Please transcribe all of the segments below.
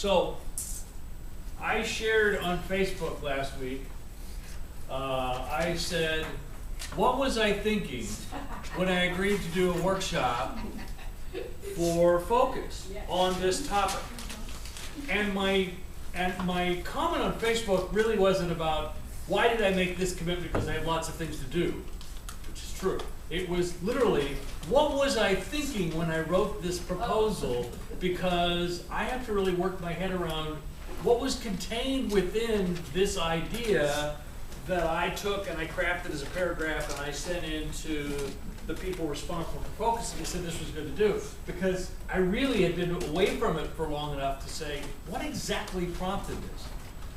So, I shared on Facebook last week, I said, what was I thinking when I agreed to do a workshop for focus on this topic? And my comment on Facebook really wasn't about, why did I make this commitment because I have lots of things to do, which is true. It was literally, what was I thinking when I wrote this proposal, because I have to really work my head around what was contained within this idea that I took and I crafted as a paragraph and I sent in to the people responsible for focusing and said this was good to do. Because I really had been away from it for long enough to say, what exactly prompted this?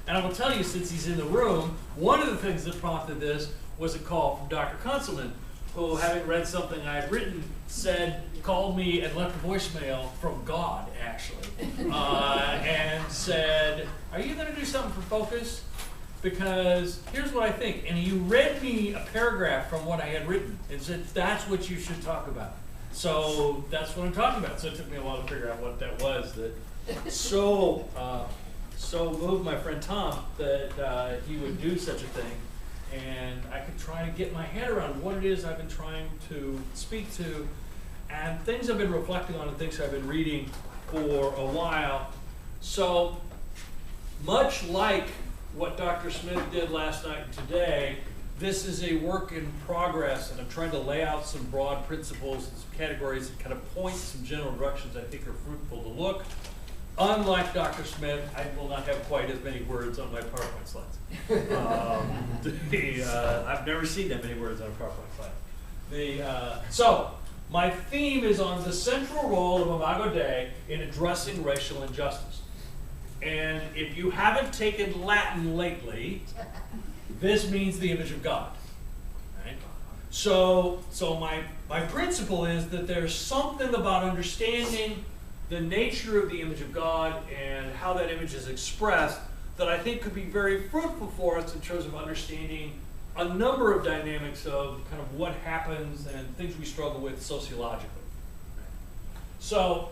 And I will tell you, since he's in the room, one of the things that prompted this was a call from Dr. Kunzelman, who, having read something I had written, called me and left a voicemail from God, actually, and said, are you going to do something for Focus? Because here's what I think. And he read me a paragraph from what I had written and said, that's what you should talk about. So that's what I'm talking about. So it took me a while to figure out what that was that so moved my friend Tom that he would do such a thing. And I could try to get my head around what it is I've been trying to speak to, and things I've been reflecting on and things I've been reading for a while. So much like what Dr. Smith did last night and today, this is a work in progress, and I'm trying to lay out some broad principles and some categories that kind of point some general directions I think are fruitful to look. Unlike Dr. Smith, I will not have quite as many words on my PowerPoint slides. I've never seen that many words on a PowerPoint slide. So, my theme is on the central role of Imago Dei in addressing racial injustice. And if you haven't taken Latin lately, this means the image of God. Right? So my principle is that there's something about understanding the nature of the image of God and how that image is expressed that I think could be very fruitful for us in terms of understanding a number of dynamics of kind of what happens and things we struggle with sociologically. So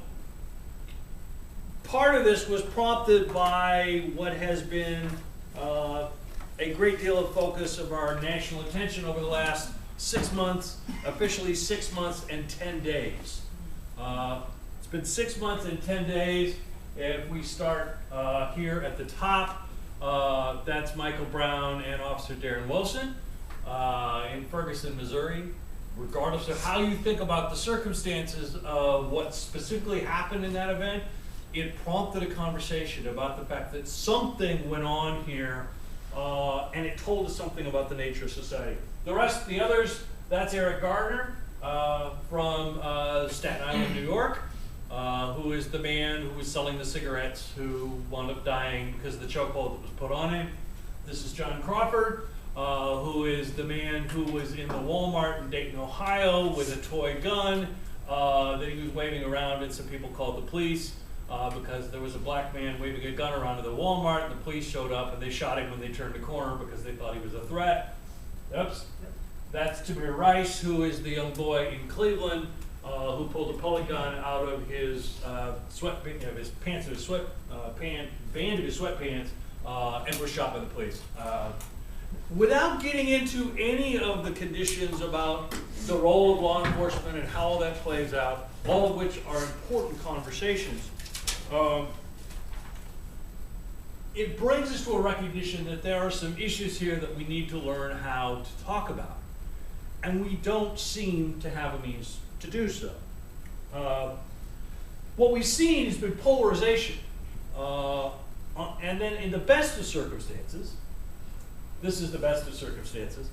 part of this was prompted by what has been a great deal of focus of our national attention over the last 6 months, officially 6 months and 10 days. It's been 6 months and 10 days. If we start here at the top, that's Michael Brown and Officer Darren Wilson in Ferguson, Missouri. Regardless of how you think about the circumstances of what specifically happened in that event, it prompted a conversation about the fact that something went on here, and it told us something about the nature of society. The others, that's Eric Gardner from Staten Island, New York. Who is the man who was selling the cigarettes who wound up dying because of the chokehold that was put on him. This is John Crawford, who is the man who was in the Walmart in Dayton, Ohio with a toy gun that he was waving around, and some people called the police because there was a black man waving a gun around at the Walmart, and the police showed up and they shot him when they turned the corner because they thought he was a threat. Oops. That's Tamir Rice, who is the young boy in Cleveland who pulled a pellet gun out of his band of his sweatpants, and was shot by the police. Without getting into any of the conditions about the role of law enforcement and how that plays out, all of which are important conversations, it brings us to a recognition that there are some issues here that we need to learn how to talk about. And we don't seem to have a means to do so. What we've seen has been polarization. And then in the best of circumstances, this is the best of circumstances,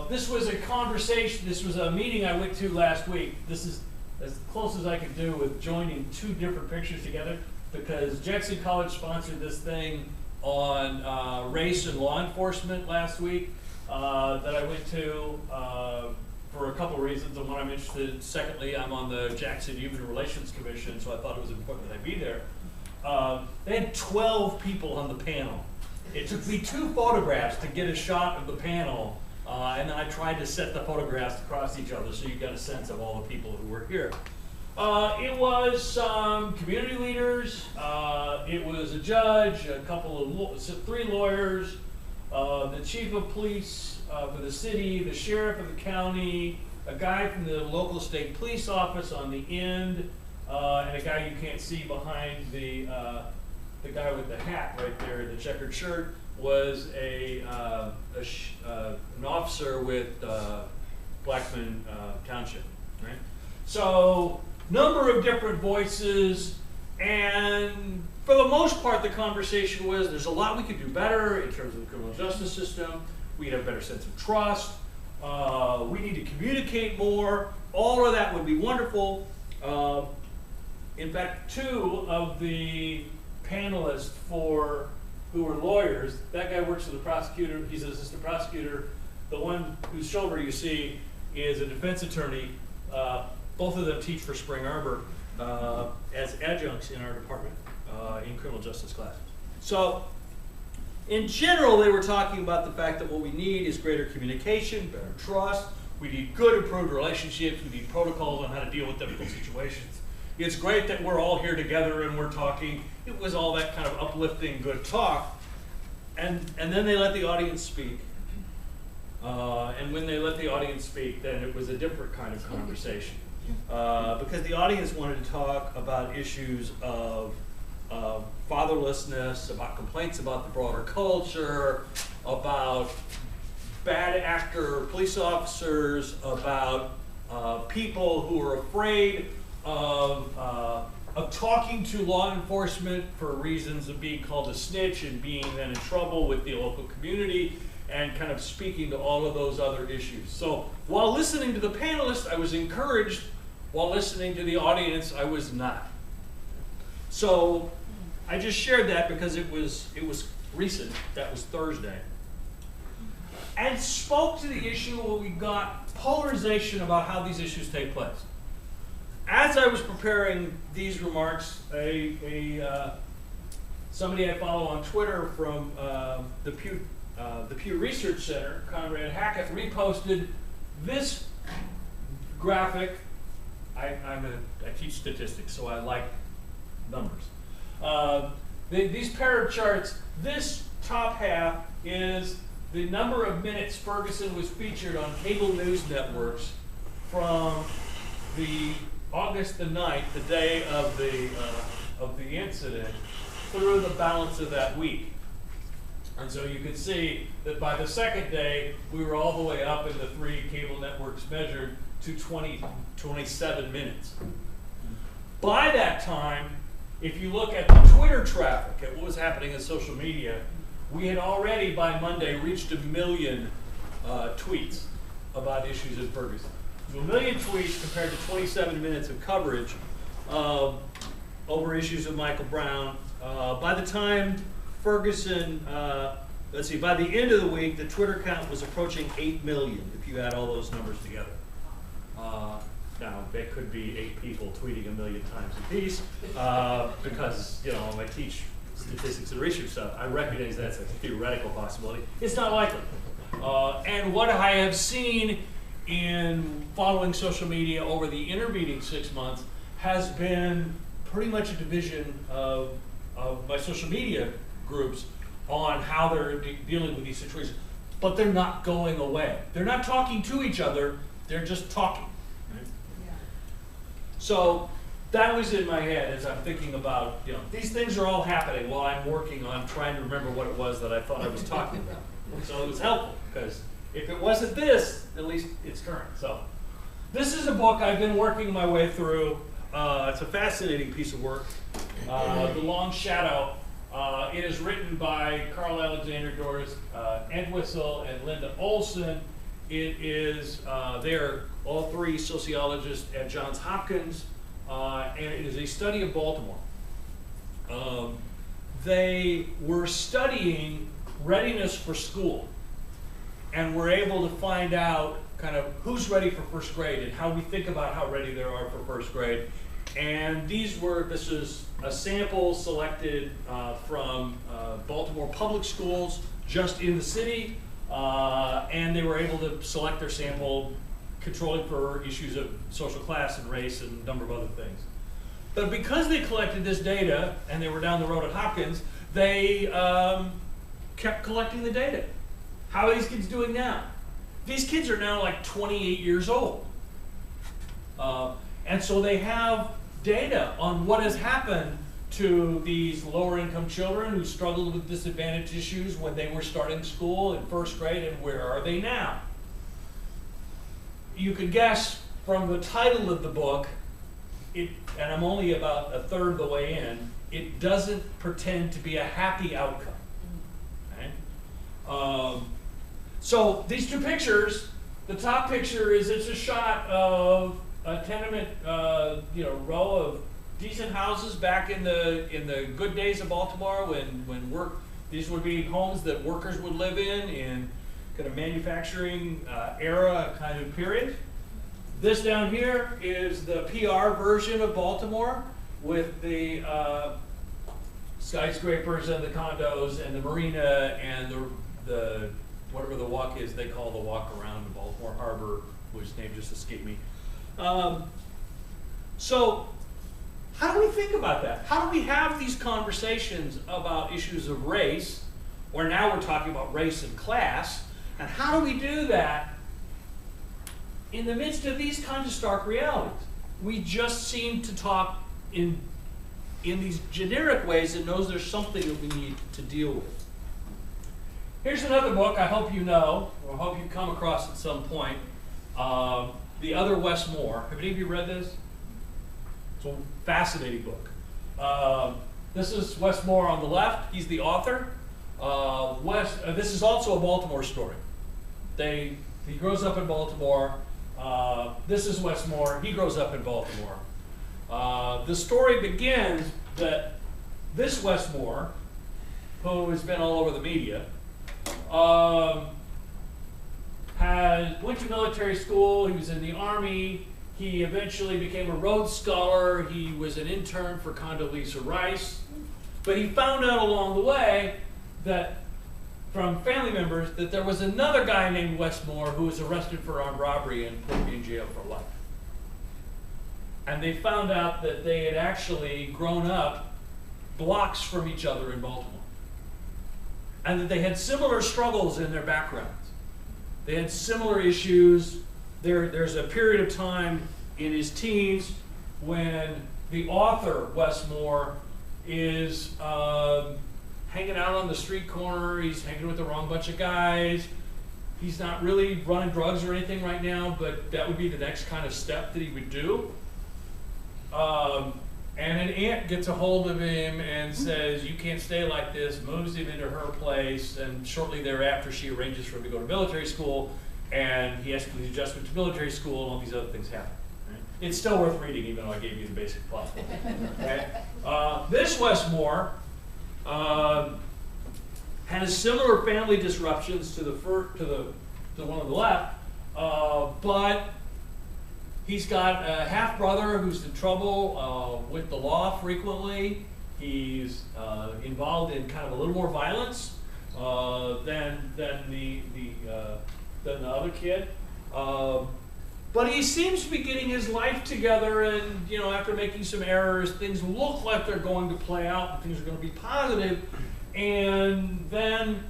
this was a conversation, this was a meeting I went to last week. This is as close as I could do with joining two different pictures together, because Jackson College sponsored this thing on race and law enforcement last week that I went to for a couple of reasons, and one I'm interested in. Secondly, I'm on the Jackson Human Relations Commission, so I thought it was important that I be there. They had 12 people on the panel. It took me 2 photographs to get a shot of the panel, and then I tried to set the photographs across each other so you got a sense of all the people who were here. It was some community leaders, it was a judge, a couple of, 3 lawyers, the chief of police for the city, the sheriff of the county, a guy from the local state police office on the end, and a guy you can't see behind the guy with the hat right there, the checkered shirt, was an officer with Blackman Township, right? So, number of different voices, and for the most part the conversation was there's a lot we could do better in terms of the criminal justice system. We need a better sense of trust. We need to communicate more. All of that would be wonderful. In fact, 2 of the panelists who were lawyers, that guy works for the prosecutor, he's an assistant prosecutor. The one whose shoulder you see is a defense attorney. Both of them teach for Spring Arbor as adjuncts in our department in criminal justice classes. So, in general, they were talking about the fact that what we need is greater communication, better trust. We need good, improved relationships. We need protocols on how to deal with difficult situations. It's great that we're all here together and we're talking. It was all that kind of uplifting, good talk. And then they let the audience speak. And when they let the audience speak, then it was a different kind of conversation. Because the audience wanted to talk about issues of fatherlessness, about complaints about the broader culture, about bad actor police officers, about people who are afraid of talking to law enforcement for reasons of being called a snitch and being then in trouble with the local community, and kind of speaking to all of those other issues. So while listening to the panelists, I was encouraged. While listening to the audience, I was not. So I just shared that because it was recent. That was Thursday. And spoke to the issue where we got polarization about how these issues take place. As I was preparing these remarks, somebody I follow on Twitter from the Pew Research Center, Conrad Hackett, reposted this graphic. I teach statistics, so I like numbers. These pair of charts, this top half is the number of minutes Ferguson was featured on cable news networks from the August the 9th, the day of the incident, through the balance of that week. And so you can see that by the second day, we were all the way up in the 3 cable networks measured to 27 minutes. By that time, if you look at the Twitter traffic, at what was happening in social media, we had already by Monday reached 1 million tweets about issues in Ferguson. So 1 million tweets compared to 27 minutes of coverage over issues of Michael Brown. By the time Ferguson, by the end of the week, the Twitter count was approaching 8 million if you add all those numbers together. Now, that could be 8 people tweeting 1 million times a piece, because, I teach statistics and research stuff. I recognize that's a theoretical possibility. It's not likely. And what I have seen in following social media over the intervening 6 months has been pretty much a division of my social media groups on how they're dealing with these situations. But they're not going away. They're not talking to each other, they're just talking. Right? Yeah. So that was in my head as I'm thinking about, these things are all happening while I'm working on trying to remember what it was that I thought I was talking about. So it was helpful, because if it wasn't this, at least it's current. So this is a book I've been working my way through. It's a fascinating piece of work. The Long Shadow. It is written by Carl Alexander, Doris Entwistle, and Linda Olson. It is, they're all 3 sociologists at Johns Hopkins, and it is a study of Baltimore. They were studying readiness for school, and were able to find out kind of who's ready for first grade and how we think about how ready they are for first grade. And this is a sample selected from Baltimore public schools just in the city, and they were able to select their sample controlling for issues of social class and race and a number of other things. But because they collected this data, and they were down the road at Hopkins, they kept collecting the data. How are these kids doing now? These kids are now like 28 years old. And so they have data on what has happened to these lower income children who struggled with disadvantage issues when they were starting school in first grade, and where are they now? You could guess from the title of the book, and I'm only about a third of the way in, it doesn't pretend to be a happy outcome. Okay? So these two pictures, the top picture is it's a shot of a tenement, row of decent houses back in the good days of Baltimore when these would be homes that workers would live in kind of manufacturing era kind of period. This down here is the PR version of Baltimore with the skyscrapers and the condos and the marina and the whatever the walk is they call the walk around Baltimore Harbor, which name just escaped me. So how do we think about that? How do we have these conversations about issues of race, where now we're talking about race and class, and how do we do that in the midst of these kinds of stark realities? We just seem to talk in these generic ways that knows there's something that we need to deal with. Here's another book I hope you know, or I hope you've come across at some point. The Other Wes Moore. Have any of you read this? It's a fascinating book. This is Wes Moore on the left. He's the author. This is also a Baltimore story. He grows up in Baltimore. This is Wes Moore. He grows up in Baltimore. The story begins that this Wes Moore, who has been all over the media, went to military school. He was in the Army. He eventually became a Rhodes Scholar. He was an intern for Condoleezza Rice. But he found out along the way that, from family members, that there was another guy named Wes Moore who was arrested for armed robbery and put in jail for life. And they found out that they had actually grown up blocks from each other in Baltimore. And that they had similar struggles in their backgrounds. They had similar issues. There's a period of time in his teens when the author, Wes Moore, is hanging out on the street corner. He's hanging with the wrong bunch of guys. He's not really running drugs or anything right now, but that would be the next kind of step that he would do. And an aunt gets a hold of him and says, you can't stay like this, moves him into her place, and shortly thereafter she arranges for him to go to military school, and he has to do the adjustment to military school, and all these other things happen. Right? It's still worth reading, even though I gave you the basic plot. Okay? This Wes Moore has similar family disruptions to the one on the left, but he's got a half-brother who's in trouble with the law frequently. He's involved in kind of a little more violence than the other kid. But he seems to be getting his life together, and after making some errors, things look like they're going to play out and things are going to be positive. And then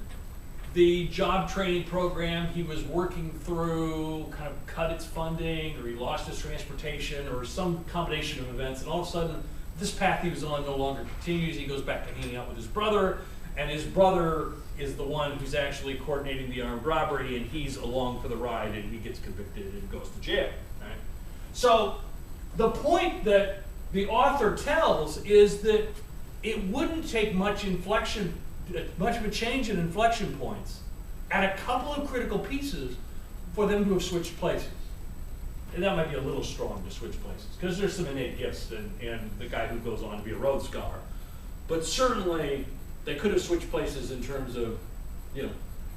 the job training program he was working through kind of cut its funding, or he lost his transportation, or some combination of events, and all of a sudden this path he was on no longer continues. He goes back to hanging out with his brother, and his brother is the one who's actually coordinating the armed robbery, and he's along for the ride, and he gets convicted and goes to jail. Right? So the point that the author tells is that it wouldn't take much of a change in inflection points at a couple of critical pieces for them to have switched places. And that might be a little strong to switch places, because there's some innate gifts in the guy who goes on to be a Rhodes Scholar. But certainly they could have switched places in terms of,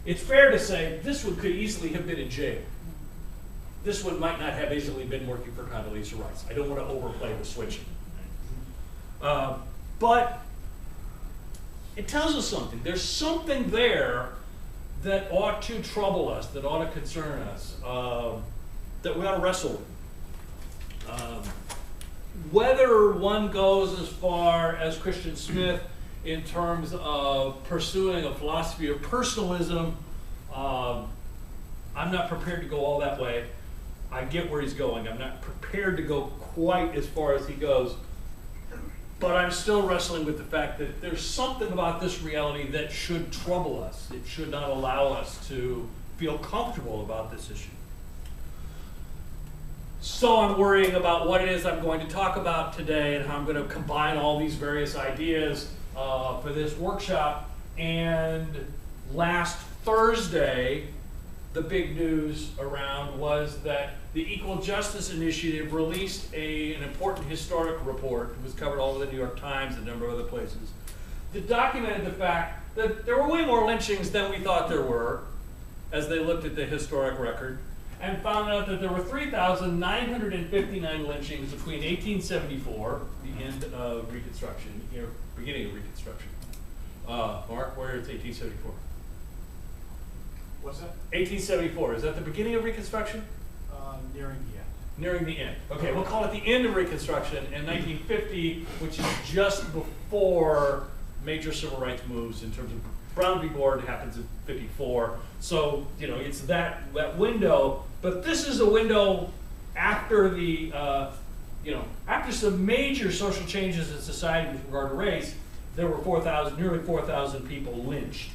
it's fair to say this one could easily have been in jail. This one might not have easily been working for Condoleezza Rice. I don't want to overplay the switching. But it tells us something. There's something there that ought to trouble us, that ought to concern us. that we ought to wrestle with. Whether one goes as far as Christian Smith in terms of pursuing a philosophy of personalism, I'm not prepared to go all that way. I get where he's going. I'm not prepared to go quite as far as he goes. But I'm still wrestling with the fact that there's something about this reality that should trouble us. It should not allow us to feel comfortable about this issue. So I'm worrying about what it is I'm going to talk about today and how I'm going to combine all these various ideas for this workshop. And last Thursday, the big news around was that the Equal Justice Initiative released an important historic report. It was covered all over the New York Times and a number of other places that documented the fact that there were way more lynchings than we thought there were as they looked at the historic record, and found out that there were 3,959 lynchings between 1874, the end of Reconstruction, beginning of Reconstruction. Mark, where is 1874? What's that? 1874, is that the beginning of Reconstruction? Nearing the end. Nearing the end. Okay, we'll call it the end of Reconstruction, and 1950, which is just before major civil rights moves in terms of Brown v. Board happens in 54. So, it's that window, but this is a window after the, after some major social changes in society with regard to race. There were nearly 4,000 people lynched.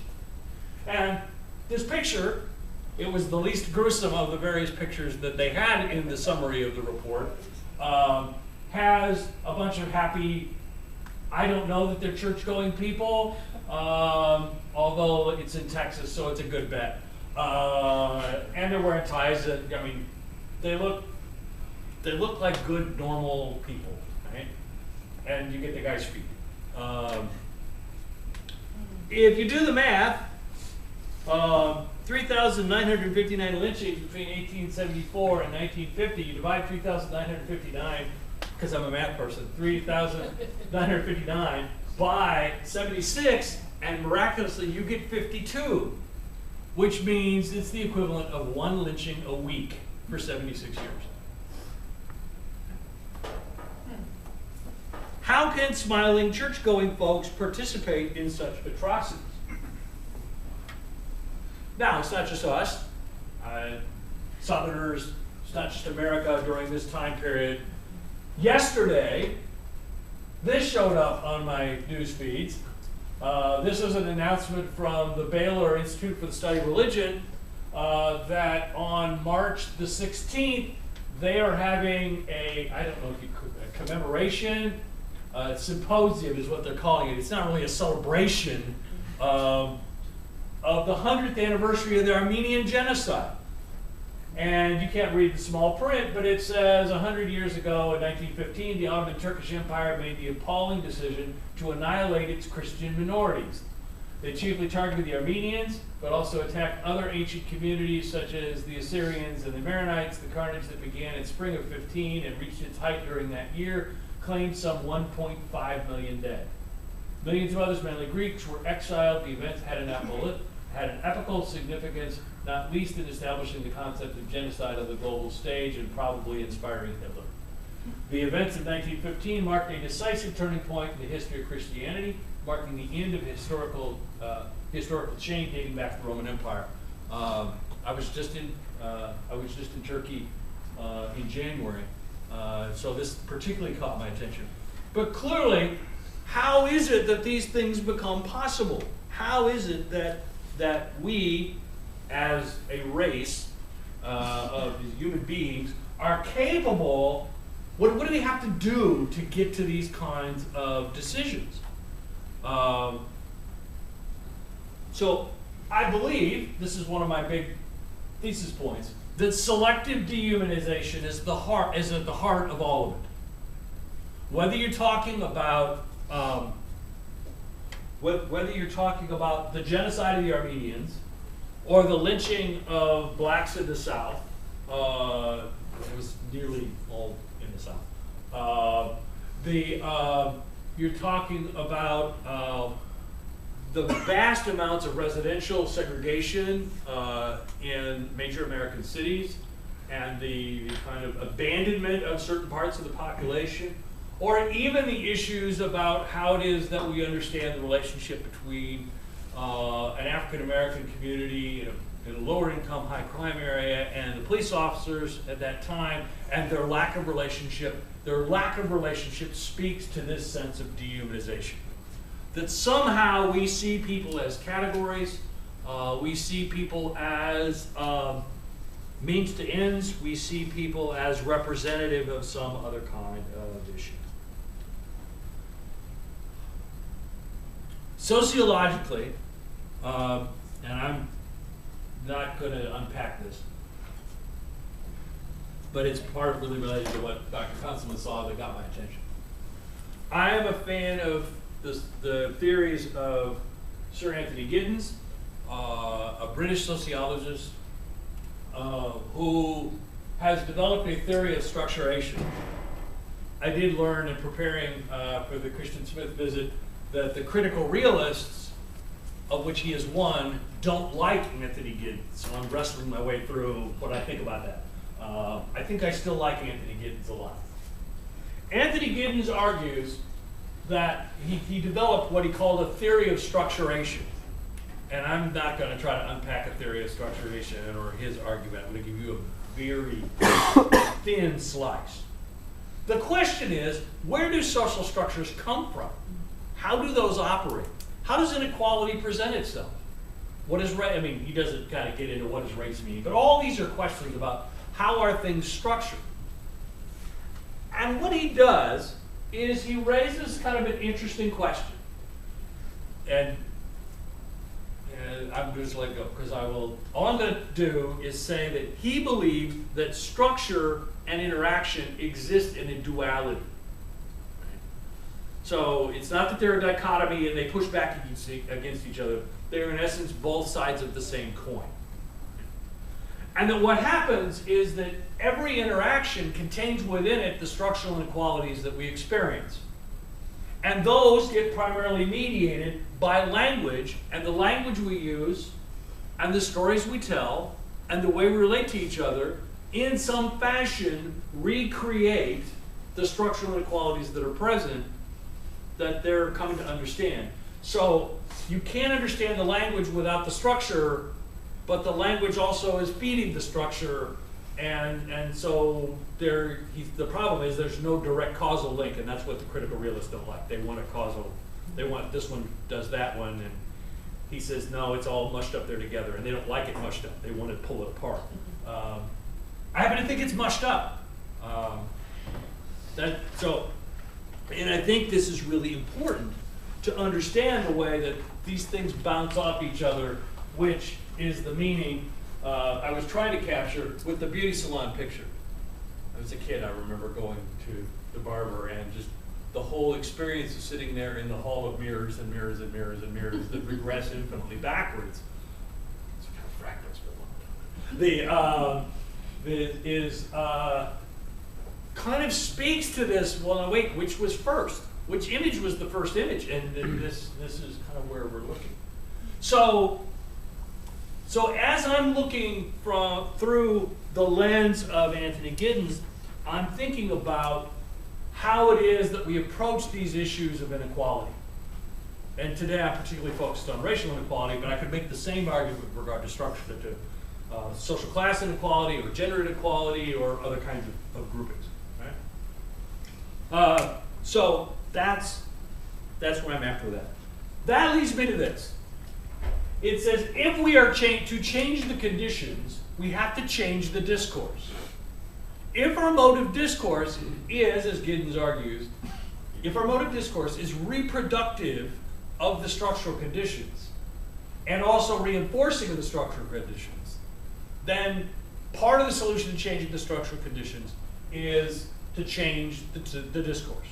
And this picture, it was the least gruesome of the various pictures that they had in the summary of the report, has a bunch of happy, I don't know that they're church-going people, although it's in Texas, so it's a good bet. And they're wearing ties that, they look like good, normal people, right? And you get the guy's feet. If you do the math, 3,959 lynchings between 1874 and 1950, you divide 3,959, because I'm a math person, 3,959 by 76, and miraculously you get 52, which means it's the equivalent of one lynching a week for 76 years. How can smiling church-going folks participate in such atrocities? Now, it's not just us, Southerners, it's not just America during this time period. Yesterday, this showed up on my news feeds. This was an announcement from the Baylor Institute for the Study of Religion that on March the 16th, they are having a commemoration, symposium is what they're calling it. It's not really a celebration of the 100th anniversary of the Armenian genocide. And you can't read the small print, but it says 100 years ago in 1915, the Ottoman Turkish Empire made the appalling decision to annihilate its Christian minorities. They chiefly targeted the Armenians, but also attacked other ancient communities such as the Assyrians and the Maronites. The carnage that began in spring of 15 and reached its height during that year claimed some 1.5 million dead. Millions of others, mainly Greeks, were exiled. The events had an epical significance, not least in establishing the concept of genocide on the global stage and probably inspiring Hitler. The events of 1915 marked a decisive turning point in the history of Christianity, marking the end of historical chain dating back to the Roman Empire. I was just in Turkey in January, so this particularly caught my attention. But clearly, how is it that these things become possible? How is it that we, as a race of human beings, are capable? What do they have to do to get to these kinds of decisions? So I believe, this is one of my big thesis points, that selective dehumanization is at the heart of all of it. Whether you're talking about the genocide of the Armenians or the lynching of blacks in the South, it was nearly all in the South. You're talking about the vast amounts of residential segregation in major American cities, and the kind of abandonment of certain parts of the population, or even the issues about how it is that we understand the relationship between an African American community in a lower income, high crime area and the police officers at that time, and their lack of relationship. Their lack of relationship speaks to this sense of dehumanization. That somehow we see people as categories, we see people as means to ends, we see people as representative of some other kind of issue. Sociologically, and I'm not going to unpack this, but it's part really related to what Dr. Constable saw that got my attention. I am a fan of the theories of Sir Anthony Giddens, a British sociologist who has developed a theory of structuration. I did learn in preparing for the Christian Smith visit that the critical realists, of which he is one, don't like Anthony Giddens. So I'm wrestling my way through what I think about that. I think I still like Anthony Giddens a lot. Anthony Giddens argues that he developed what he called a theory of structuration. And I'm not going to try to unpack a theory of structuration or his argument. I'm going to give you a very thin slice. The question is, where do social structures come from? How do those operate? How does inequality present itself? What is race? I mean, he doesn't kind of get into what does race mean, but all these are questions about how are things structured. And what he does is he raises kind of an interesting question. And I'm just let go because all I'm going to do is say that he believes that structure and interaction exist in a duality. So it's not that they're a dichotomy and they push back against each other. They're in essence both sides of the same coin. And that what happens is that every interaction contains within it the structural inequalities that we experience. And those get primarily mediated by language, and the language we use, and the stories we tell, and the way we relate to each other, in some fashion recreate the structural inequalities that are present that they're coming to understand. So you can't understand the language without the structure, but the language also is feeding the structure, and so the problem is there's no direct causal link, and that's what the critical realists don't like. They want a causal, they want this one does that one, and he says no, it's all mushed up there together, and they don't like it mushed up. They want to pull it apart. I happen to think it's mushed up. And I think this is really important to understand the way that these things bounce off each other, which is the meaning I was trying to capture with the beauty salon picture. As a kid, I remember going to the barber and just the whole experience of sitting there in the hall of mirrors and mirrors and mirrors and mirrors that regress infinitely backwards. It's kind of fractals for a long time. Kind of speaks to this, well, wait, which was first? Which image was the first image? And this is kind of where we're looking. So as I'm looking through the lens of Anthony Giddens, I'm thinking about how it is that we approach these issues of inequality. And today I'm particularly focused on racial inequality, but I could make the same argument with regard to structure, to social class inequality or gender inequality or other kinds of groupings. Right? So that's where I'm after that. That leads me to this. It says if we are to change the conditions, we have to change the discourse. If our mode of discourse is, as Giddens argues, if our mode of discourse is reproductive of the structural conditions and also reinforcing of the structural conditions, then part of the solution to changing the structural conditions is to change the discourse,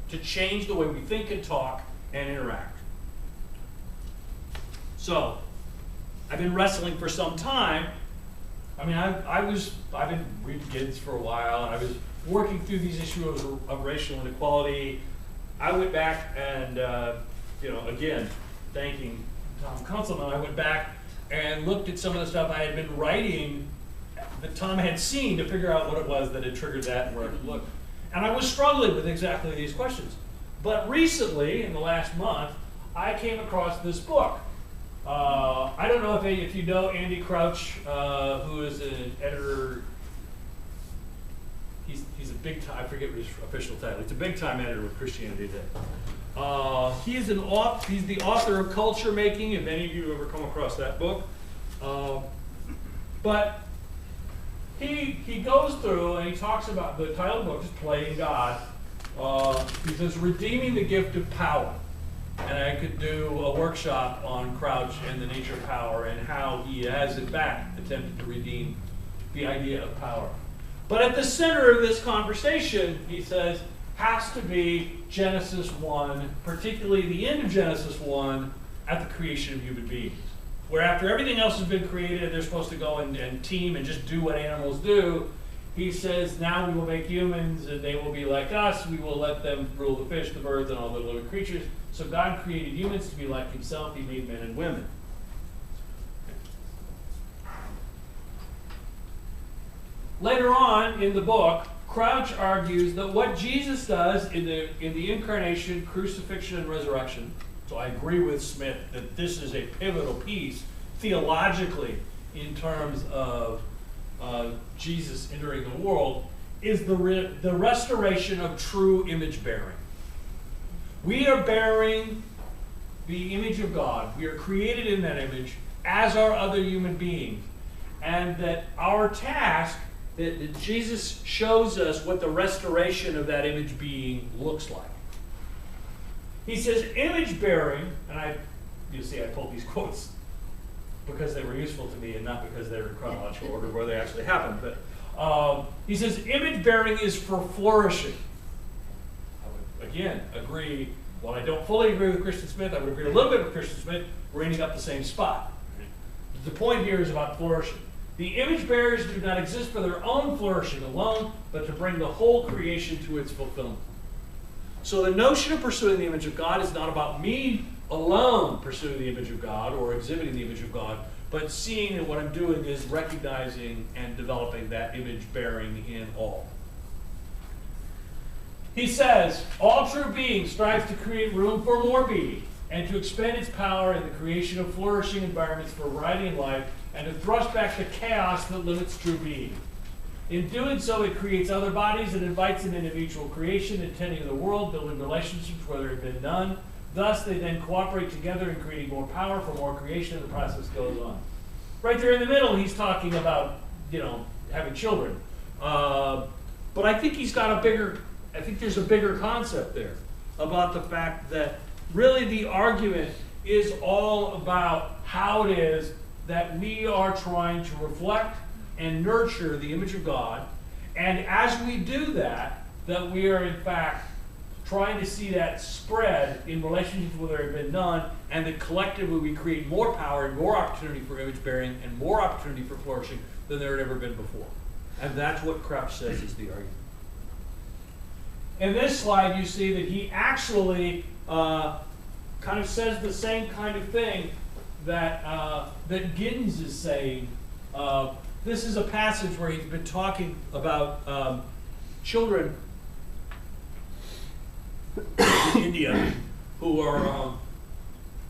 to change the way we think and talk and interact. So, I've been wrestling for some time. I mean, I've been reading Giddens for a while, and I was working through these issues of racial inequality. I went back and, again, thanking Tom Kunzelman, I went back and looked at some of the stuff I had been writing that Tom had seen to figure out what it was that had triggered that and where it looked. And I was struggling with exactly these questions. But recently, in the last month, I came across this book. I don't know if you know Andy Crouch, who is an editor. He's a big time, I forget his official title. He's a big time editor with Christianity Today. He's the author of Culture Making, if any of you have ever come across that book. But he goes through and he talks about, the title of the book is Playing God. He says, redeeming the gift of power. And I could do a workshop on Crouch and the nature of power and how he has, in fact, attempted to redeem the idea of power. But at the center of this conversation, he says, has to be Genesis 1, particularly the end of Genesis 1, at the creation of human beings. Where after everything else has been created, they're supposed to go and team and just do what animals do. He says, now we will make humans, and they will be like us. We will let them rule the fish, the birds, and all the living creatures. So God created humans to be like himself. He made men and women. Later on in the book, Crouch argues that what Jesus does in the incarnation, crucifixion, and resurrection, so I agree with Smith that this is a pivotal piece theologically in terms of Jesus entering the world, is the restoration of true image bearing. We are bearing the image of God. We are created in that image, as are other human beings. And that our task, that Jesus shows us what the restoration of that image being looks like. He says image bearing, and you see I pulled these quotes because they were useful to me and not because they were in chronological order where they actually happened. But he says image bearing is for flourishing. I would, again, agree. While I don't fully agree with Christian Smith, I would agree a little bit with Christian Smith. We're ending up the same spot. The point here is about flourishing. The image bearers do not exist for their own flourishing alone, but to bring the whole creation to its fulfillment. So the notion of pursuing the image of God is not about me alone pursuing the image of God or exhibiting the image of God, but seeing that what I'm doing is recognizing and developing that image bearing in all. He says, all true being strives to create room for more being and to expend its power in the creation of flourishing environments for variety in life and to thrust back the chaos that limits true being. In doing so, it creates other bodies and invites them into mutual creation, intending the world, building relationships where there have been none. Thus, they then cooperate together in creating more power for more creation, and the process goes on. Right there in the middle, he's talking about, having children. But I think he's got I think there's a bigger concept there about the fact that really the argument is all about how it is that we are trying to reflect and nurture the image of God. And as we do that, that we are in fact trying to see that spread in relationships where there have been none, and that collectively we create more power and more opportunity for image bearing and more opportunity for flourishing than there had ever been before. And that's what Crouch says is the argument. In this slide, you see that he actually kind of says the same kind of thing that Giddens is saying. This is a passage where he's been talking about children in India who are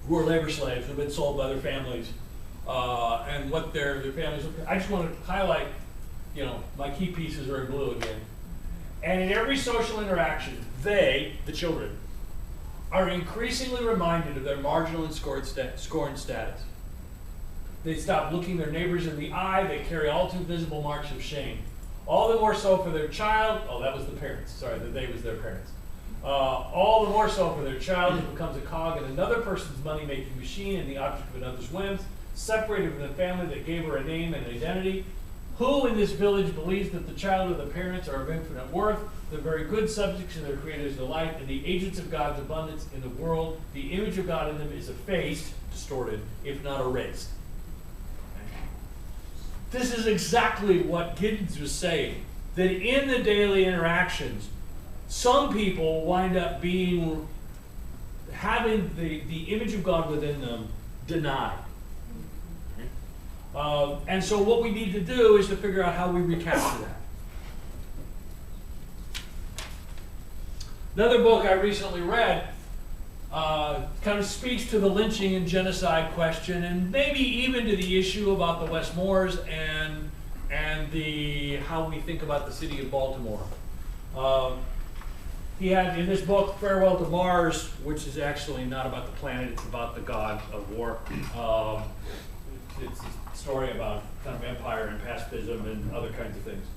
labor slaves, who have been sold by their families, and what their families. I just want to highlight, my key pieces are in blue again. And in every social interaction, they, the children, are increasingly reminded of their marginal and scorned status. They stop looking their neighbors in the eye. They carry all too visible marks of shame. All the more so for their child. Oh, that was the parents. Sorry, the they was their parents. All the more so for their child who becomes a cog in another person's money-making machine and the object of another's whims, separated from the family that gave her a name and an identity. Who in this village believes that the child or the parents are of infinite worth, the very good subjects of their Creator's delight, and the agents of God's abundance in the world? The image of God in them is effaced, distorted, if not erased. This is exactly what Giddens was saying, that in the daily interactions, some people wind up having the image of God within them denied. And so what we need to do is to figure out how we recapture that. Another book I recently read kind of speaks to the lynching and genocide question, and maybe even to the issue about the West Moors and how we think about the city of Baltimore. He had in this book, Farewell to Mars, which is actually not about the planet, it's about the god of war. It's a story about kind of empire and pacifism and other kinds of things.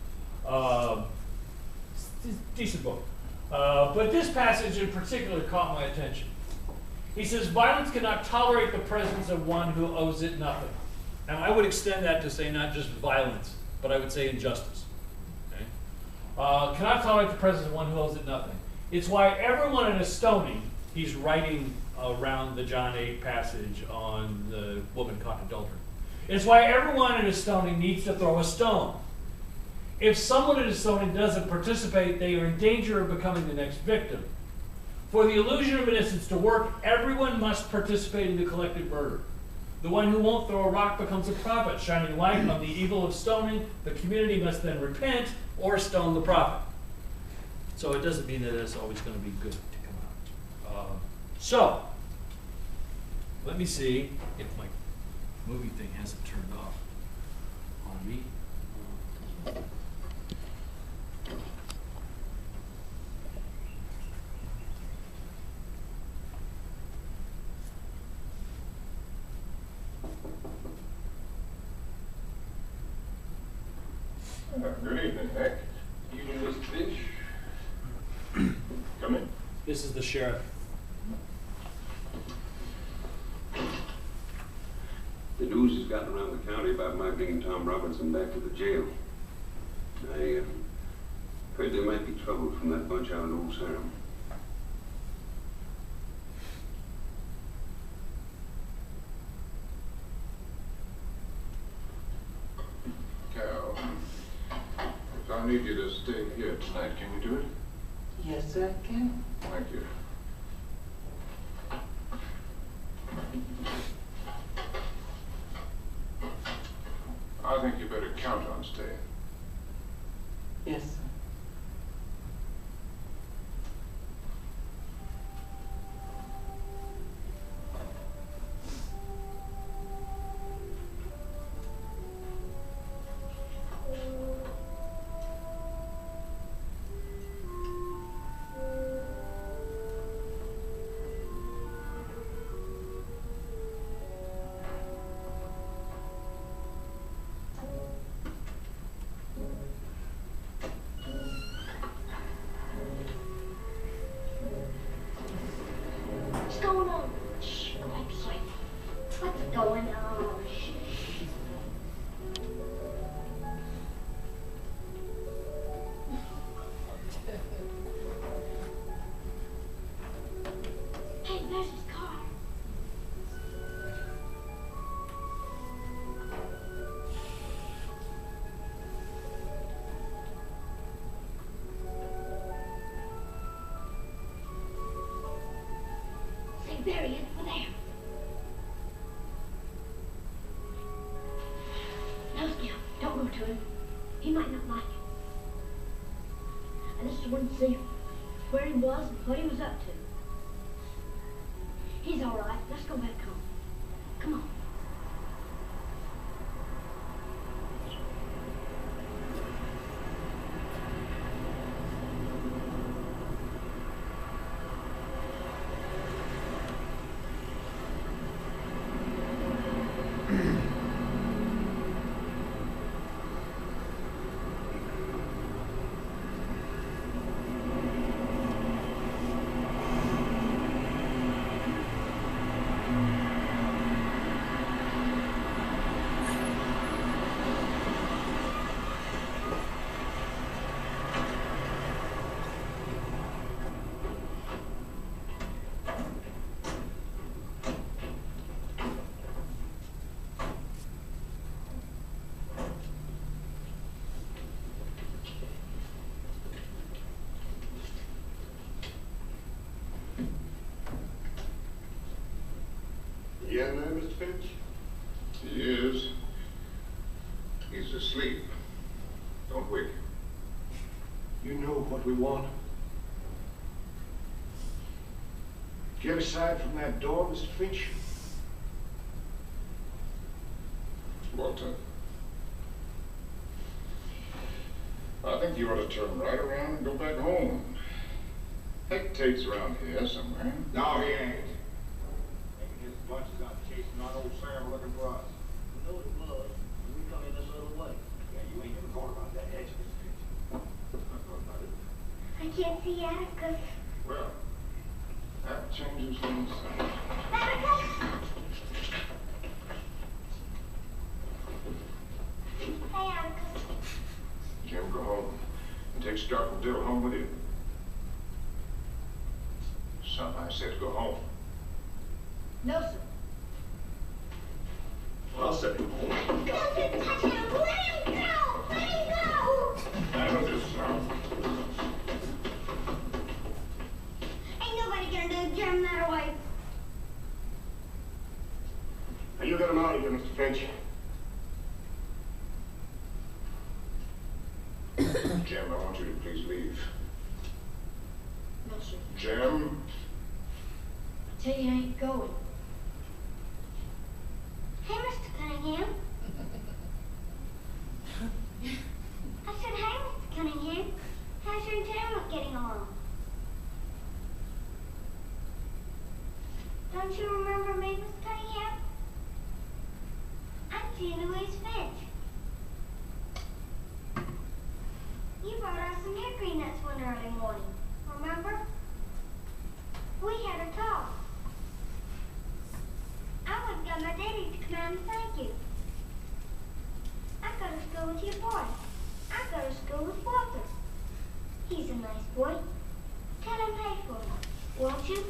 It's a decent book. But this passage in particular caught my attention. He says, violence cannot tolerate the presence of one who owes it nothing. And I would extend that to say not just violence, but I would say injustice. Okay? Cannot tolerate the presence of one who owes it nothing. It's why everyone in a stoning, he's writing around the John 8 passage on the woman caught in adultery. It's why everyone in a stoning needs to throw a stone. If someone in a stoning doesn't participate, they are in danger of becoming the next victim. For the illusion of innocence to work, everyone must participate in the collective murder. The one who won't throw a rock becomes a prophet, shining light on the evil of stoning. The community must then repent or stone the prophet. So it doesn't mean that it's always going to be good to come out. So, let me see if my movie thing hasn't turned off on me. Good evening, Nick. Evening, Mr. Finch. Come in. This is the sheriff. The news has gotten around the county about my bringing Tom Robinson back to the jail. I heard there might be trouble from that bunch out in Old Sarum. Cal, if I need you to stay here tonight, can you do it? Yes, I can. Thank you. I think you better count on staying. Yes, sir. What's going on? Shh, relax, sweet. What's going on? Shh. Hey, there's his car. Say, there he is, over there. No, Scout, don't go to him. He might not like it. I just wanted to see where he was and what he was up to. He's all right. Let's go back home. Come on. Yeah, now, Mr. Finch? He is. asleep. Don't wake him. You know what we want. Get aside from that door, Mr. Finch. Walter, I think you ought to turn right around and go back home. Hectate's around here somewhere. No, he ain't. Maybe his bunch is out chasing on old Sam looking for us. We know it was. We come in this other way. Yeah, you ain't never going around that edge, Mr. Finch. I thought about it. I can't see Atticus. Well, that changes things. Atticus! Hey, Atticus. Jim, go home and take Stark and Dill home with you. Son, I said go home. No, sir. I'll send him home. Don't touch him! Let him go! Let him go! I know this now. Ain't nobody gonna do Jim that way. Now you get him out of here, Mr. Finch. Jim, I want you to please leave. No, sir. Jim? I tell you, I ain't going. Hey, Mr. Cunningham. I said, hey, Mr. Cunningham. How's your lieutenant getting along? Don't you remember me, Mr. Cunningham? I'm G. Louise Finch. You brought us some hickory nuts one early morning, remember? We had a talk. I went and got my daddy to come out and thank you. I go to school with your boy. I go to school with Walter. He's a nice boy. Tell him pay for me, won't you?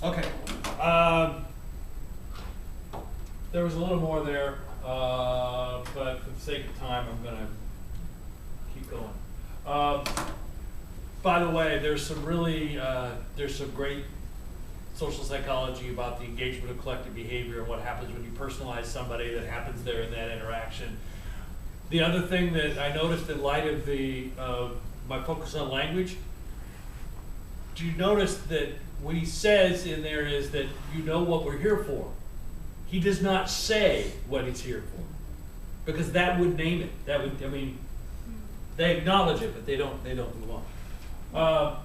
Okay. There was a little more there, but for the sake of time, I'm going to keep going. By the way, there's some great social psychology about the engagement of collective behavior and what happens when you personalize somebody that happens there in that interaction. The other thing that I noticed in light of my focus on language, do you notice that what he says in there is that you know what we're here for? He does not say what he's here for, because that would name it. That would, I mean, they acknowledge it, but they don't move on.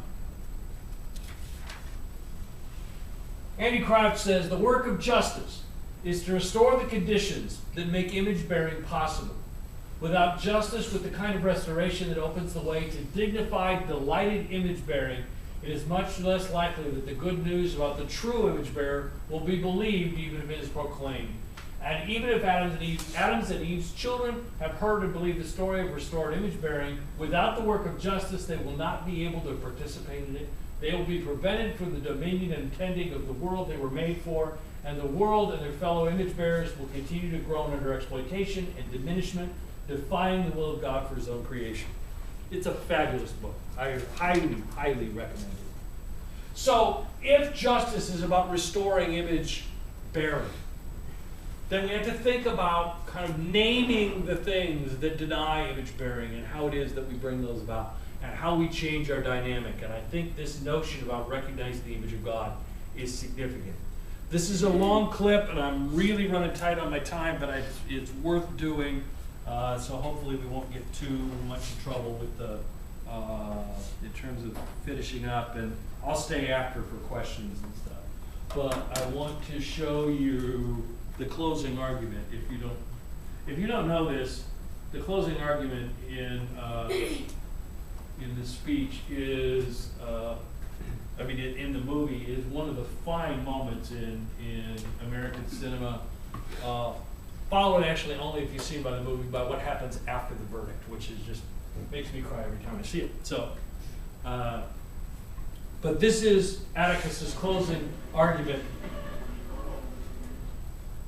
Andy Crouch says, the work of justice is to restore the conditions that make image bearing possible. Without justice, with the kind of restoration that opens the way to dignified, delighted image bearing, it is much less likely that the good news about the true image bearer will be believed even if it is proclaimed. And even if Adam's and Eve's children have heard and believed the story of restored image bearing, without the work of justice, they will not be able to participate in it. They will be prevented from the dominion and tending of the world they were made for, and the world and their fellow image bearers will continue to groan under exploitation and diminishment, defying the will of God for his own creation. It's a fabulous book. I highly, highly recommend it. So, if justice is about restoring image bearing, then we have to think about kind of naming the things that deny image bearing and how it is that we bring those about and how we change our dynamic. And I think this notion about recognizing the image of God is significant. This is a long clip, and I'm really running tight on my time, but it's worth doing. So hopefully we won't get too much in trouble with the in terms of finishing up, and I'll stay after for questions and stuff. But I want to show you the closing argument. If you don't know this, the closing argument in this speech is, in the movie, is one of the fine moments in American cinema. Followed actually only if you've seen by the movie by what happens after the verdict, which is just makes me cry every time I see it. So, but this is Atticus's closing argument.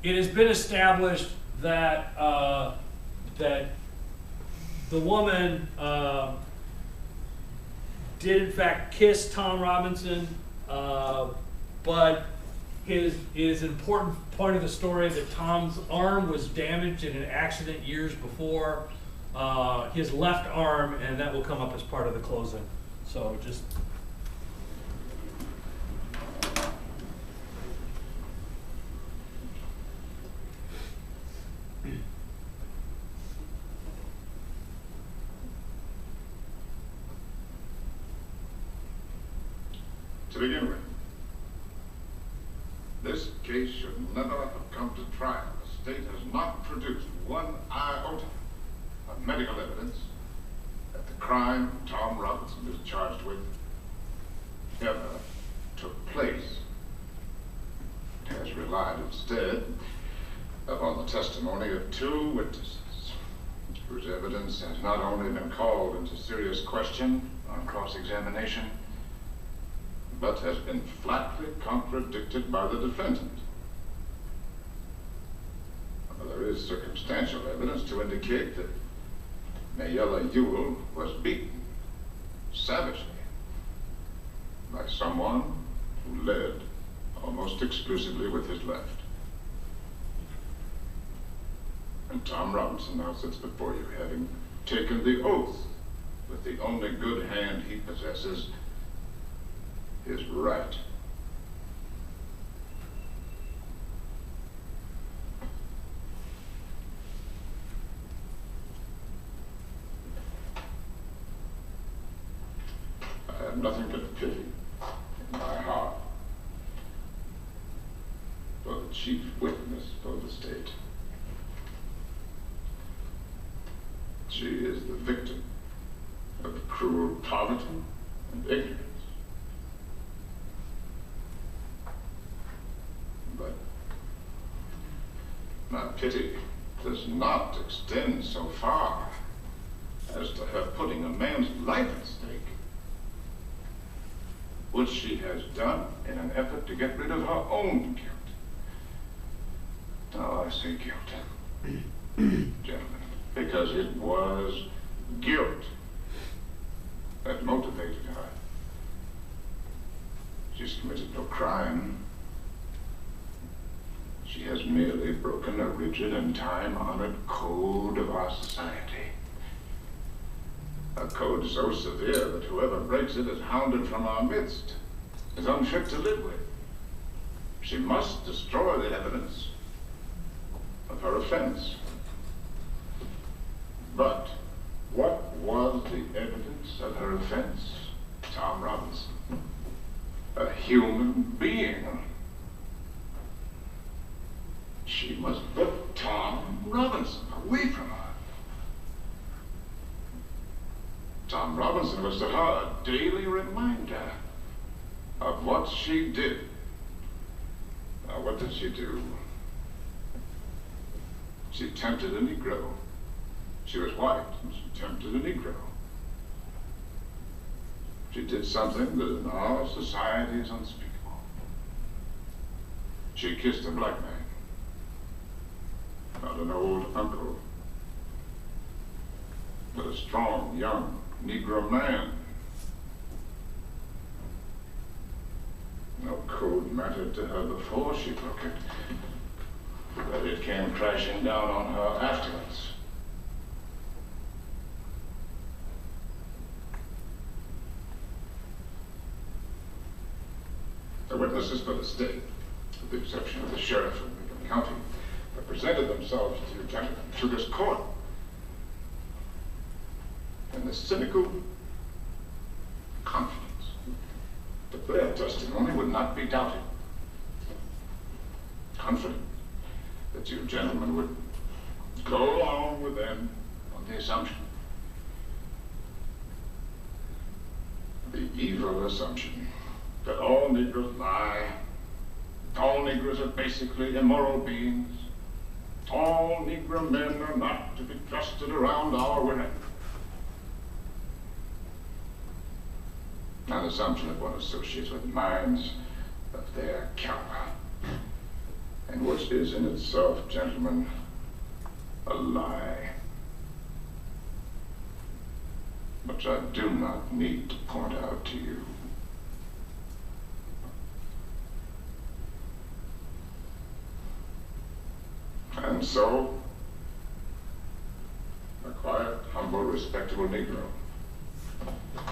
It has been established that that the woman did in fact kiss Tom Robinson, but it is an important part of the story that Tom's arm was damaged in an accident years before, his left arm, and that will come up as part of the closing. So just. To begin with, this case should never have come to trial. The state has not produced one iota of medical evidence that the crime Tom Robinson is charged with ever took place. It has relied instead upon the testimony of two witnesses, whose evidence has not only been called into serious question on cross-examination, but has been flatly contradicted by the defendant. There is circumstantial evidence to indicate that Mayella Ewell was beaten savagely by someone who led almost exclusively with his left. And Tom Robinson now sits before you, having taken the oath with the only good hand he possesses, his right. I have nothing but pity in my heart for the chief witness for the state. She is the victim of cruel poverty and ignorance. But my pity does not extend so far as to her putting a man's life at stake, which she has done in an effort to get rid of her own guilt. Oh, I say guilt, gentlemen, because it was guilt that motivated her. She's committed no crime. She has merely broken a rigid and time-honored code of our society. A code so severe that whoever breaks it is hounded from our midst, is unfit to live with. She must destroy the evidence of her offense. But what was the evidence of her offense? Tom Robinson, a human being. She must put Tom Robinson away from her. Tom Robinson was to her a daily reminder of what she did. Now, what did she do? She tempted a Negro. She was white, and she tempted a Negro. She did something that in our society is unspeakable. She kissed a black man, not an old uncle, but a strong, young Negro man. No code mattered to her before she broke it, but it came crashing down on her afterwards. The witnesses for the state, with the exception of the sheriff of Macon County, have presented themselves to you gentlemen, to this court, in the cynical confidence that their testimony would not be doubted. Confident that you gentlemen would go along with them on the assumption, the evil assumption, that all Negroes lie, all Negroes are basically immoral beings, all Negro men are not to be trusted around our women. An assumption that one associates with minds of their caliber, and which is in itself, gentlemen, a lie. Much I do not need to point out to you. And so, a quiet, humble, respectable Negro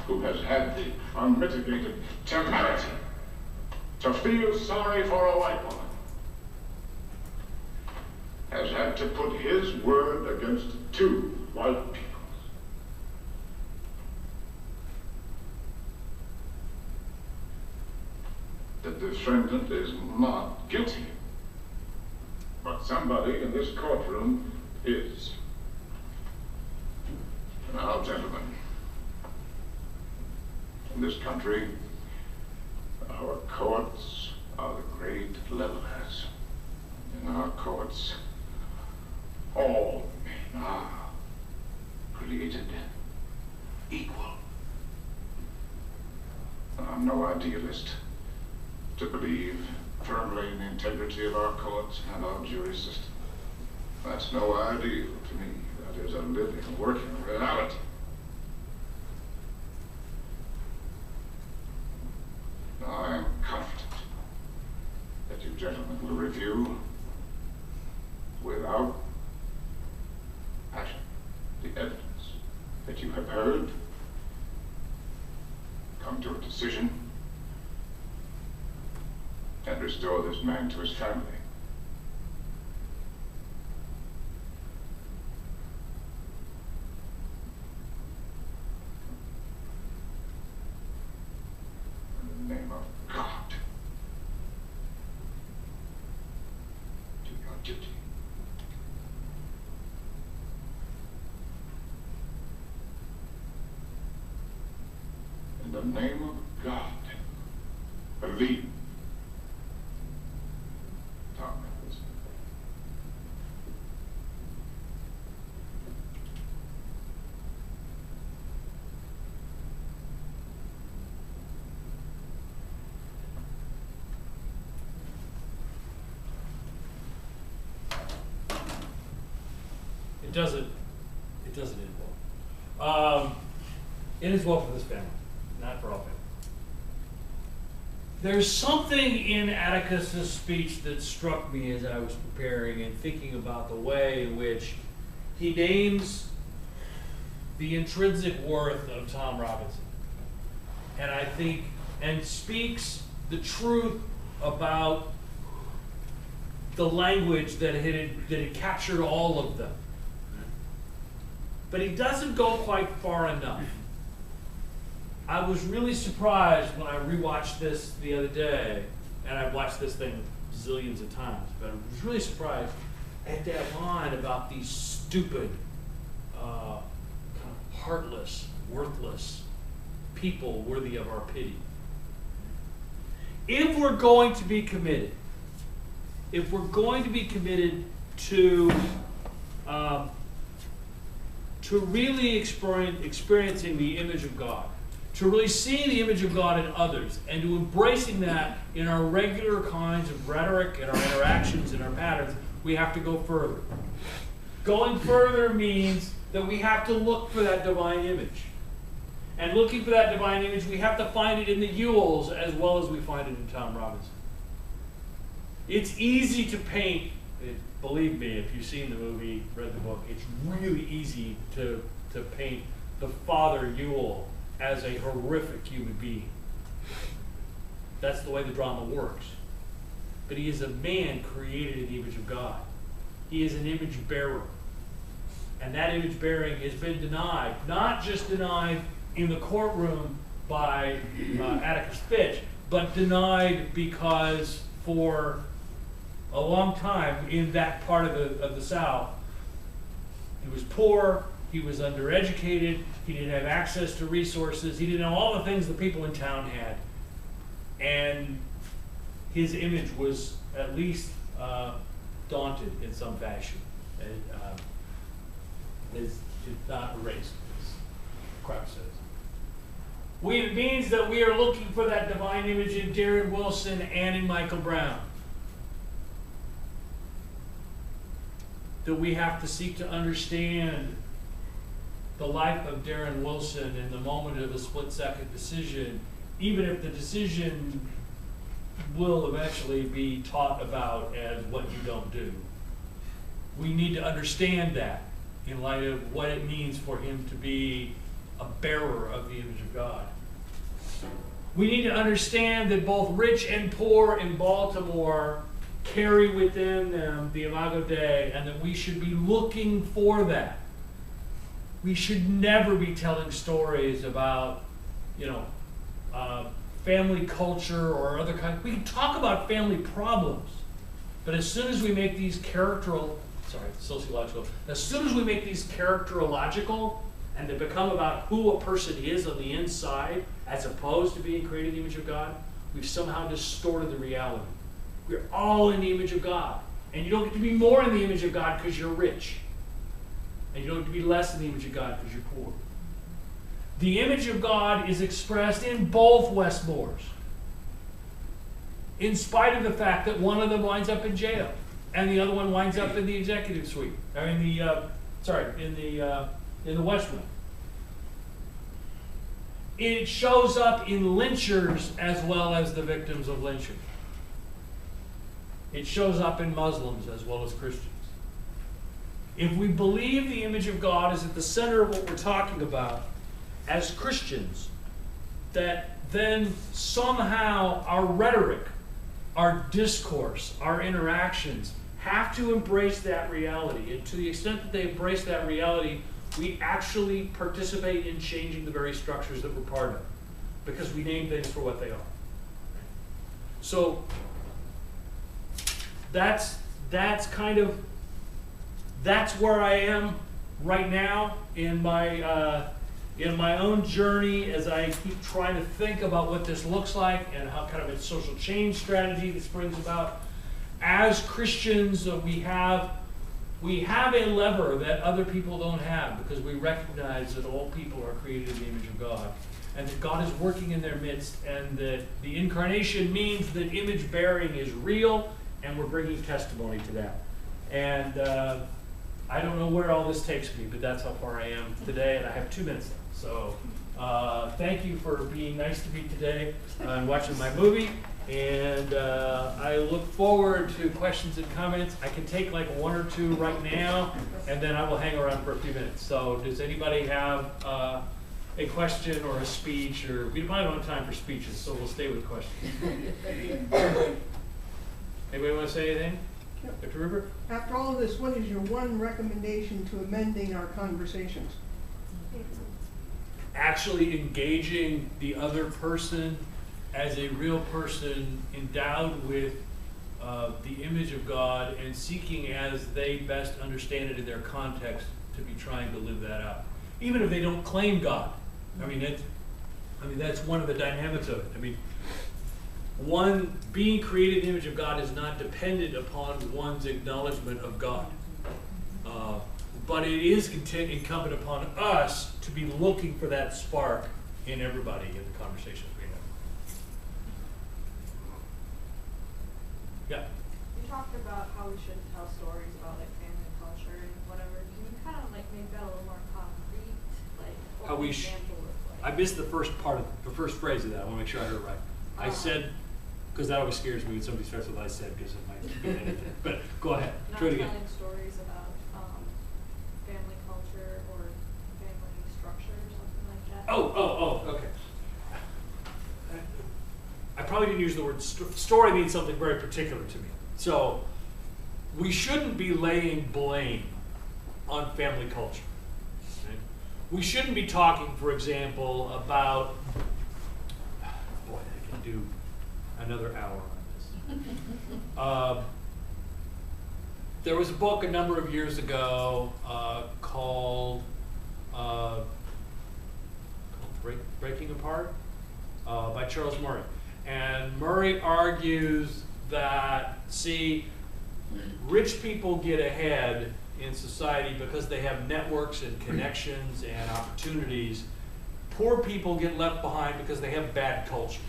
who has had the unmitigated temerity to feel sorry for a white woman has had to put his word against two white peoples. The defendant is not guilty, but somebody in this courtroom is. Now, gentlemen, in this country, our courts are the great levelers. In our courts, all men are created equal. I'm no idealist to believe firmly in the integrity of our courts and our jury system. That's no ideal to me. That is a living, working reality. I am confident that you gentlemen will review, without passion, the evidence that you have heard, come to a decision, and restore this man to his family. In the name of God, do your duty. In the name of God, believe. Tom Robertson. It doesn't end well. It ends well for this family, not for all families. There's something in Atticus's speech that struck me as I was preparing and thinking about the way in which he names the intrinsic worth of Tom Robinson. And I think, and speaks the truth about the language that had captured all of them. But he doesn't go quite far enough. I was really surprised when I rewatched this the other day, and I've watched this thing zillions of times, but I was really surprised at that line about these stupid, kind of heartless, worthless people worthy of our pity. If we're going to be committed, to really experiencing the image of God, to really seeing the image of God in others, and to embracing that in our regular kinds of rhetoric, in our interactions, in our patterns, we have to go further. Going further means that we have to look for that divine image. And looking for that divine image, we have to find it in the Ewells as well as we find it in Tom Robinson. It's easy to paint, believe me, if you've seen the movie, read the book, it's really easy to paint the Father Ewell as a horrific human being. That's the way the drama works. But he is a man created in the image of God. He is an image bearer. And that image bearing has been denied, not just denied in the courtroom by Atticus Finch, but denied because for a long time in that part of the South, he was poor, he was undereducated, he didn't have access to resources, he didn't know all the things the people in town had. And his image was at least daunted in some fashion. It's not erased, as Kraft says. It means that we are looking for that divine image in Darren Wilson and in Michael Brown. That we have to seek to understand the life of Darren Wilson in the moment of a split-second decision, even if the decision will eventually be taught about as what you don't do. We need to understand that in light of what it means for him to be a bearer of the image of God. We need to understand that both rich and poor in Baltimore carry within them the Imago Dei, and that we should be looking for that. We should never be telling stories about, family culture or other kinds. We can talk about family problems, but as soon as we make these sociological, as soon as we make these characterological and they become about who a person is on the inside, as opposed to being created in the image of God, we've somehow distorted the reality. We're all in the image of God. And you don't get to be more in the image of God because you're rich. And you don't get to be less in the image of God because you're poor. The image of God is expressed in both Westmores, in spite of the fact that one of them winds up in jail and the other one winds up in the executive suite, or in the West Wing. It shows up in lynchers as well as the victims of lynching. It shows up in Muslims as well as Christians. If we believe the image of God is at the center of what we're talking about as Christians, that then somehow our rhetoric, our discourse, our interactions have to embrace that reality. And to the extent that they embrace that reality, we actually participate in changing the very structures that we're part of, because we name things for what they are. So that's where I am right now in my own journey, as I keep trying to think about what this looks like and how kind of a social change strategy this brings about. As Christians, we have a lever that other people don't have, because we recognize that all people are created in the image of God, and that God is working in their midst, and that the incarnation means that image bearing is real, and we're bringing testimony to that. And I don't know where all this takes me, but that's how far I am today, and I have 2 minutes left. So thank you for being nice to me today and watching my movie. And I look forward to questions and comments. I can take like 1 or 2 right now, and then I will hang around for a few minutes. So does anybody have a question or a speech? Or we probably don't have time for speeches, so we'll stay with questions. Anybody want to say anything? Dr. Rupert? After all of this, what is your one recommendation to amending our conversations? Actually engaging the other person as a real person endowed with the image of God, and seeking, as they best understand it in their context, to be trying to live that out. Even if they don't claim God. That's one of the dynamics of it. One, being created in the image of God is not dependent upon one's acknowledgement of God. But it is incumbent upon us to be looking for that spark in everybody in the conversations we have. Yeah? You talked about how we should tell stories about like family culture and whatever. Can you kind of like make that a little more concrete? Like what How we an example look like? I missed the first part of the first phrase of that. I want to make sure I heard it right. I said, because that always scares me when somebody starts with "I said," because it might be anything. But go ahead. Not Try it again. telling stories about family culture or family structure or something like that. Okay. I probably didn't use the word story. Means something very particular to me. So we shouldn't be laying blame on family culture. Okay? We shouldn't be talking, for example, about, boy, I can do another hour on this. There was a book a number of years ago called Breaking Apart by Charles Murray. And Murray argues that, see, rich people get ahead in society because they have networks and connections and opportunities. Poor people get left behind because they have bad cultures.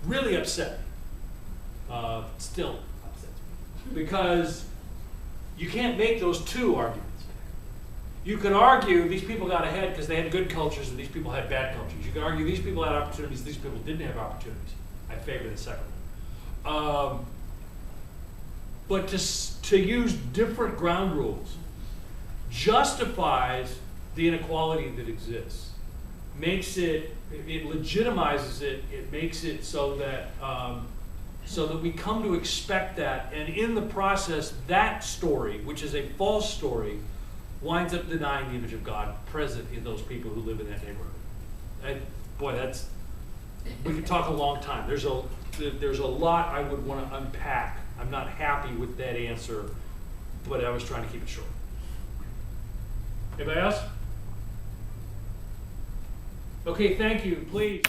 Really upset. Still upsets me. Because you can't make those two arguments. You could argue these people got ahead because they had good cultures and these people had bad cultures. You could argue these people had opportunities, these people didn't have opportunities. I favor the second one. But to use different ground rules justifies the inequality that exists. Makes it legitimizes it. It makes it so that we come to expect that, and in the process, that story, which is a false story, winds up denying the image of God present in those people who live in that neighborhood. We could talk a long time. There's a lot I would want to unpack. I'm not happy with that answer, but I was trying to keep it short. Anybody else? Okay, thank you. Please.